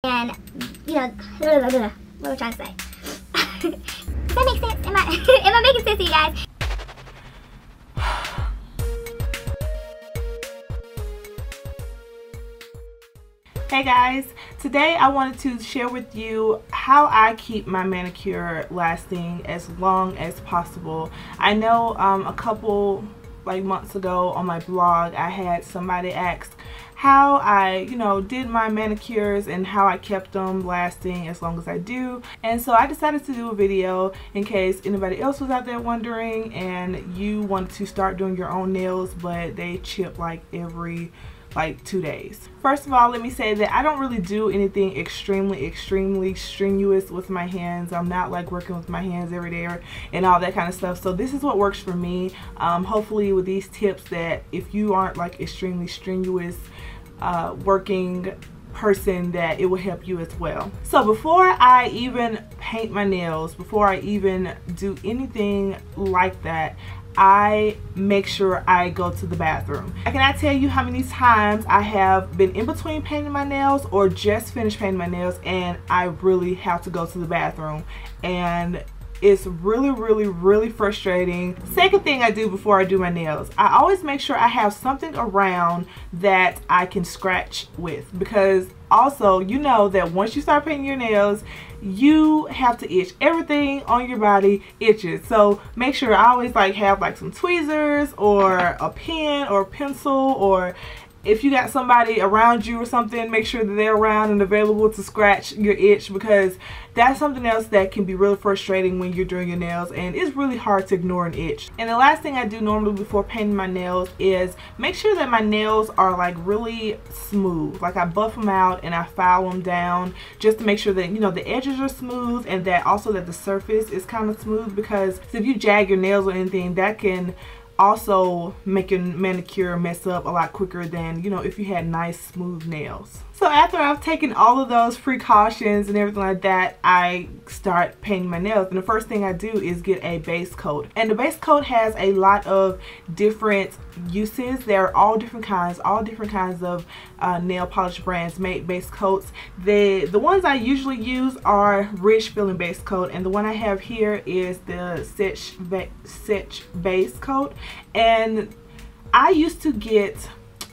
And, you know, what am I trying to say? Does that make sense? Am I making sense to you guys? Hey guys, today I wanted to share with you how I keep my manicure lasting as long as possible. I know a couple months ago on my blog I had somebody ask how I did my manicures and how I kept them lasting as long as I do, and so I decided to do a video in case anybody else was out there wondering and you wanted to start doing your own nails but they chip every 2 days. First of all, let me say that I don't really do anything extremely strenuous with my hands. I'm not working with my hands every day and all that kind of stuff, so this is what works for me. Hopefully with these tips that if you aren't extremely strenuous working person, that it will help you as well. So before I even paint my nails, before I even do anything like that, I make sure I go to the bathroom. I cannot tell you how many times I have been in between painting my nails or just finished painting my nails and I really have to go to the bathroom, and it's really frustrating. Second thing I do before I do my nails, I always make sure I have something around that I can scratch with, because also you know that once you start painting your nails you have to itch. Everything on your body itches, so make sure I always have some tweezers or a pen or a pencil, or if you got somebody around you or something, make sure that they're around and available to scratch your itch, because that's something else that can be really frustrating when you're doing your nails, and it's really hard to ignore an itch. And the last thing I do normally before painting my nails is make sure that my nails are really smooth. I buff them out and I file them down just to make sure that the edges are smooth, and that also that the surface is kind of smooth, because if you jag your nails or anything, that can also make your manicure mess up a lot quicker than if you had nice smooth nails. So after I've taken all of those precautions and everything like that, I start painting my nails, and the first thing I do is get a base coat. And the base coat has a lot of different uses. There are all different kinds of nail polish brands make base coats. The ones I usually use are Rich Feeling base coat, and the one I have here is the Setch base coat. And I used to get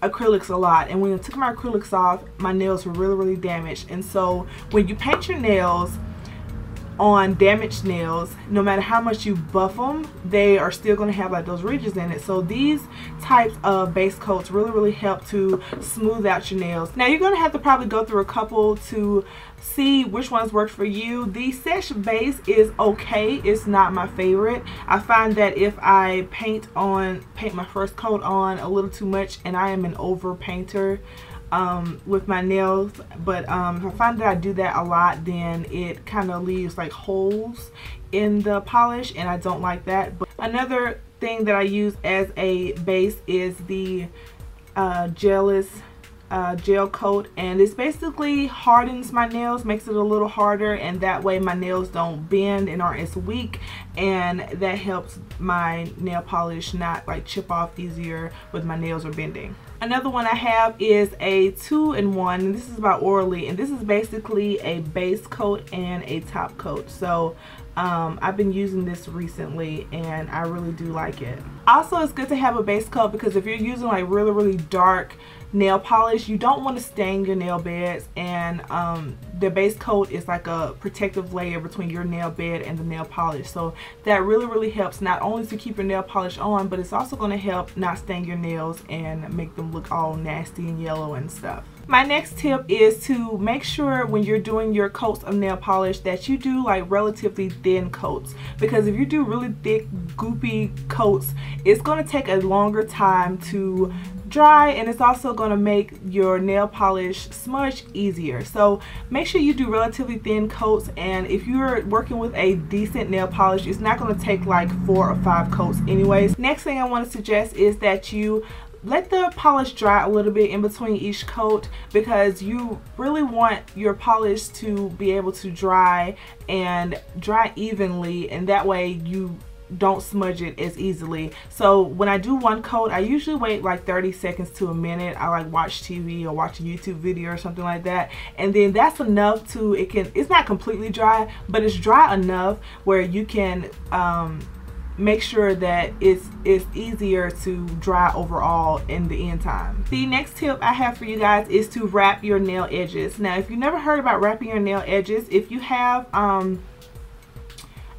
acrylics a lot, and when I took my acrylics off, my nails were really damaged. And so when you paint your nails on damaged nails, no matter how much you buff them, they are still going to have those ridges in it. So these types of base coats really help to smooth out your nails. Now you're going to have to probably go through a couple to see which ones work for you. The Setch base is okay, it's not my favorite. I find that if I paint my first coat on a little too much, and I am an over painter with my nails, but if I find that I do that a lot, then it kind of leaves holes in the polish, and I don't like that. But another thing that I use as a base is the gel coat, and this basically hardens my nails, makes it a little harder, and that way my nails don't bend and aren't as weak, and that helps my nail polish not chip off easier with my nails are bending. Another one I have is a 2-in-1, and this is by Orally, and this is basically a base coat and a top coat. So I've been using this recently and I really do like it. Also, it's good to have a base coat because if you're using really dark nail polish, you don't want to stain your nail beds, and the base coat is a protective layer between your nail bed and the nail polish. So that really helps not only to keep your nail polish on, but it's also going to help not stain your nails and make them look all nasty and yellow and stuff. My next tip is to make sure when you're doing your coats of nail polish that you do relatively thin coats, because if you do really thick goopy coats, it's going to take a longer time to dry, and it's also going to make your nail polish smudge easier. So make sure you do relatively thin coats, and if you're working with a decent nail polish, it's not going to take 4 or 5 coats anyways. Next thing I want to suggest is that you let the polish dry a little bit in between each coat, because you really want your polish to be able to dry and dry evenly, and that way you don't smudge it as easily. So when I do one coat, I usually wait like 30 seconds to a minute. I like watch TV or watch a YouTube video or something like that, and then that's enough to, it's not completely dry, but it's dry enough where you can make sure that it's easier to dry overall in the end time. The next tip I have for you guys is to wrap your nail edges. Now, if you've never heard about wrapping your nail edges, if you have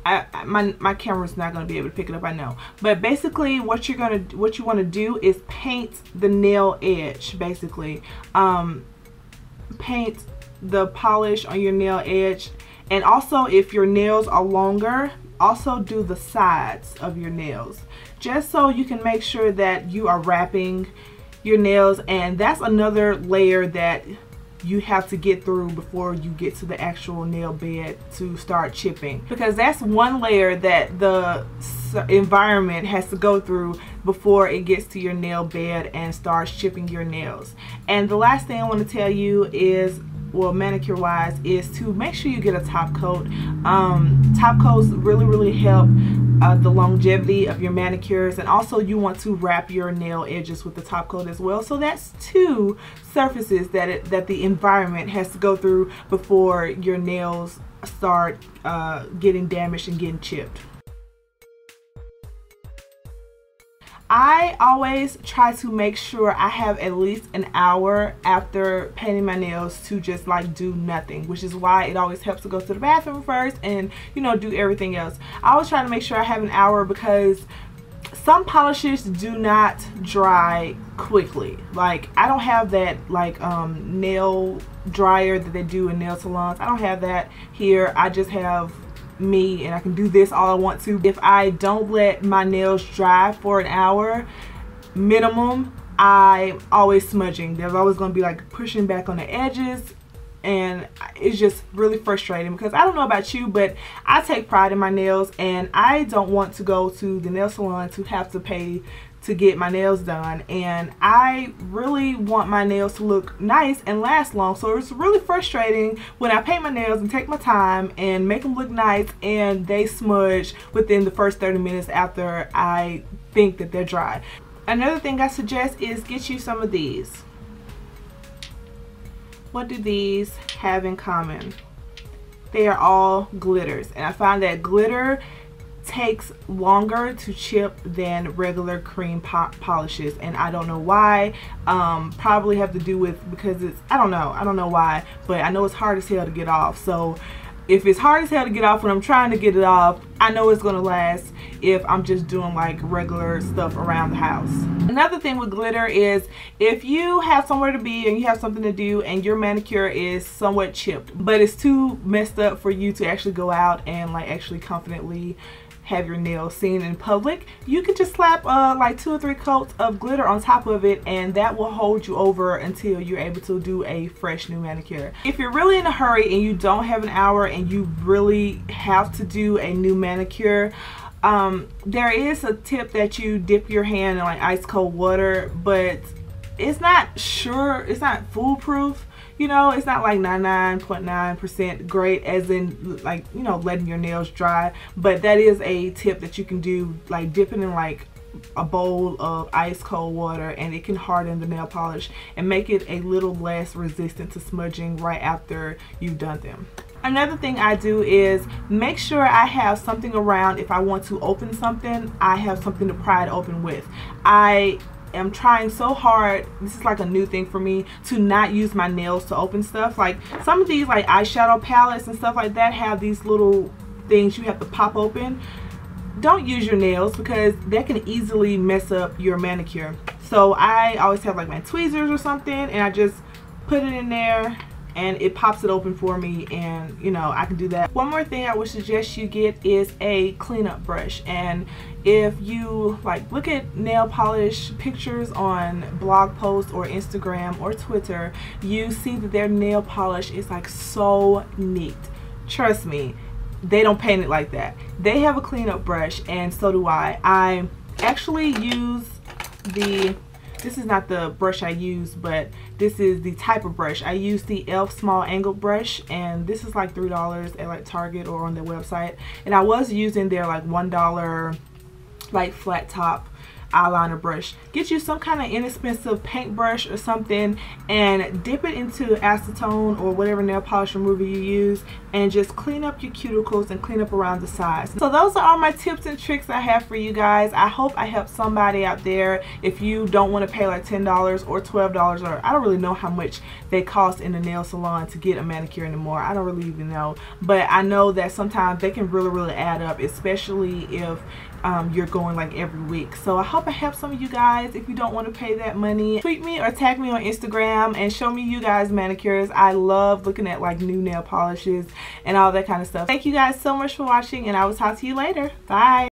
my camera's not going to be able to pick it up, I know, but basically what you want to do is paint the nail edge. Basically paint the polish on your nail edge, and also if your nails are longer, also do the sides of your nails, just so you can make sure that you are wrapping your nails. And that's another layer that you have to get through before you get to the actual nail bed to start chipping, because that's one layer that the environment has to go through before it gets to your nail bed and starts chipping your nails. And the last thing I want to tell you is, well, manicure wise, is to make sure you get a top coat. Top coats really help the longevity of your manicures, and also you want to wrap your nail edges with the top coat as well. So that's two surfaces that the environment has to go through before your nails start getting damaged and getting chipped. I always try to make sure I have at least an hour after painting my nails to just like do nothing, which is why it always helps to go to the bathroom first and, you know, do everything else. I always try to make sure I have an hour, because some polishes do not dry quickly. Like, I don't have that like nail dryer that they do in nail salons. I don't have that here. I just have me, and I can do this all I want to. If I don't let my nails dry for an hour minimum, I'm always smudging. There's always going to be like pushing back on the edges, and it's just really frustrating, because I don't know about you, but I take pride in my nails, and I don't want to go to the nail salon to have to pay to get my nails done, and I really want my nails to look nice and last long. So it's really frustrating when I paint my nails and take my time and make them look nice and they smudge within the first 30 minutes after I think that they're dry. Another thing I suggest is get you some of these. What do these have in common? They are all glitters, and I find that glitter takes longer to chip than regular cream polishes, and I don't know why. Probably have to do with, because it's, I don't know why, but I know it's hard as hell to get off. So if it's hard as hell to get off when I'm trying to get it off, I know it's gonna last if I'm just doing like regular stuff around the house. Another thing with glitter is, if you have somewhere to be and you have something to do and your manicure is somewhat chipped, but it's too messed up for you to actually go out and like actually confidently have your nails seen in public, you could just slap like 2 or 3 coats of glitter on top of it, and that will hold you over until you're able to do a fresh new manicure. If you're really in a hurry and you don't have an hour and you really have to do a new manicure, there is a tip that you dip your hand in like ice cold water, but it's not foolproof. You know, it's not like 99.9% great, as in like, you know, letting your nails dry, but that is a tip that you can do, like dipping in like a bowl of ice cold water, and it can harden the nail polish and make it a little less resistant to smudging right after you've done them. Another thing I do is make sure I have something around. If I want to open something, I have something to pry it open with. I am trying so hard, this is like a new thing for me, to not use my nails to open stuff. Like some of these like eyeshadow palettes and stuff like that have these little things you have to pop open. Don't use your nails, because that can easily mess up your manicure. So I always have like my tweezers or something, and I just put it in there and it pops it open for me, and you know, I can do that. One more thing I would suggest you get is a cleanup brush. And if you like look at nail polish pictures on blog posts or Instagram or Twitter, you see that their nail polish is like so neat. Trust me, they don't paint it like that. They have a cleanup brush, and so do I. I actually use the this is not the brush I use, but this is the type of brush. I use the e.l.f. small angled brush, and this is like $3 at like Target or on their website. And I was using their like $1 like flat top eyeliner brush. Get you some kind of inexpensive paintbrush or something and dip it into acetone or whatever nail polish remover you use, and just clean up your cuticles and clean up around the sides. So those are all my tips and tricks I have for you guys. I hope I help somebody out there. If you don't want to pay like $10 or $12, or I don't really know how much they cost in the nail salon to get a manicure anymore. I don't really even know, but I know that sometimes they can really add up, especially if you're going like every week. So I hope I help some of you guys. If you don't want to pay that money, tweet me or tag me on Instagram and show me you guys manicures. I love looking at like new nail polishes and all that kind of stuff. Thank you guys so much for watching, and I will talk to you later. Bye.